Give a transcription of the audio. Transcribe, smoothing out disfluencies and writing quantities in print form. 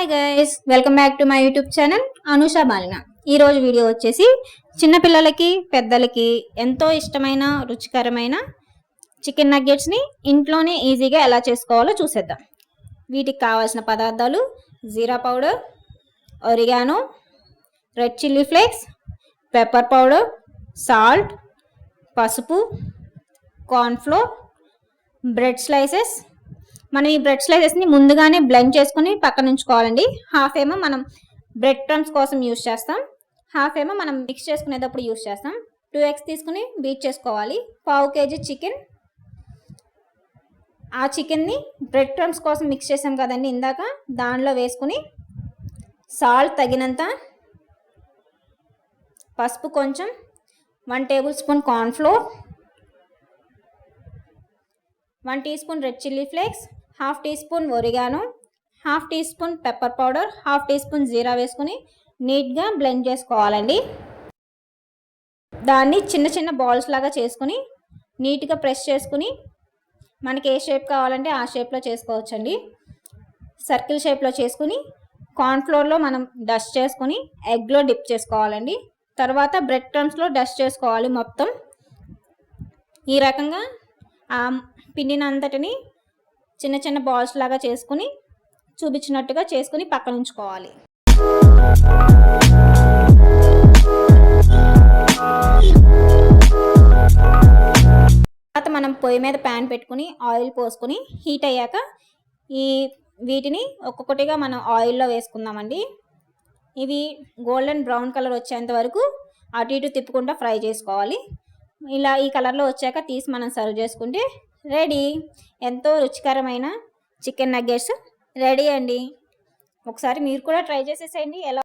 Hi guys, welcome back to my YouTube channel Anusha Balina. ఈరోజు video వచ్చేసి చిన్నపిల్లలకి పెద్దలకి ఎంతో ఇష్టమైన రుచికరమైన చికెన్ నగ్గెట్స్ని ఇంట్లోనే ఈజీగా ఎలా చేసుకోవాలో చూసేద్దాం. వీటికి కావాల్సిన పదార్థాలు: జీరా powder, oregano, red chilli flakes, pepper powder, salt, పసుపు, కార్న్ఫ్లోర్, బ్రెడ్ స్లైసెస్. మనం ఈ బ్రెడ్ స్లైసెస్ని ముందుగానే బ్లెండ్ చేసుకుని పక్కన ఉంచుకోవాలండి. హాఫ్ ఏమో మనం బ్రెడ్ క్రమ్స్ కోసం యూస్ చేస్తాం, హాఫ్ ఏమో మనం మిక్స్ చేసుకునేటప్పుడు యూస్ చేస్తాం. 2 eggs తీసుకుని బీట్ చేసుకోవాలి. 1/2 kg చికెన్. ఆ చికెన్ని బ్రెడ్ క్రమ్స్ కోసం మిక్స్ చేసాం కదండి ఇందాక, దానిలో వేసుకుని సాల్ట్ తగినంత, పసుపు కొంచెం, 1 tablespoon cornflour, 1 teaspoon red chilli flakes, 1/2 teaspoon oregano, 1/2 teaspoon pepper powder, 1/2 teaspoon జీరా వేసుకుని నీట్గా బ్లెండ్ చేసుకోవాలండి. దాన్ని చిన్న చిన్న బాల్స్ లాగా చేసుకుని నీట్గా ప్రెస్ చేసుకుని మనకి ఏ షేప్ కావాలంటే ఆ షేప్లో చేసుకోవచ్చండి. సర్కిల్ షేప్లో చేసుకుని కార్న్ఫ్లోర్లో మనం డస్ట్ చేసుకుని ఎగ్లో డిప్ చేసుకోవాలండి. తర్వాత బ్రెడ్ క్రమ్స్లో డస్ట్ చేసుకోవాలి మొత్తం. ఈ రకంగా ఆ పిండినంతటిని చిన్న చిన్న బాల్స్ లాగా చేసుకుని చూపించినట్టుగా చేసుకుని పక్కన ఉంచుకోవాలి. తర్వాత మనం పొయ్యి మీద ప్యాన్ పెట్టుకుని ఆయిల్ పోసుకుని హీట్ అయ్యాక వీటిని ఒక్కొక్కటిగా మనం ఆయిల్లో వేసుకుందామండి. ఇవి గోల్డెన్ బ్రౌన్ కలర్ వచ్చేంత వరకు అటు ఇటు తిప్పుకుంటూ ఫ్రై చేసుకోవాలి. ఇలా ఈ కలర్లో వచ్చాక తీసి మనం సర్వ్ చేసుకుంటే రెడీ. ఎంతో రుచికరమైన చికెన్ నగ్గెట్స్ రెడీ అండి. ఒకసారి మీరు కూడా ట్రై చేసేసేయండి. ఎలా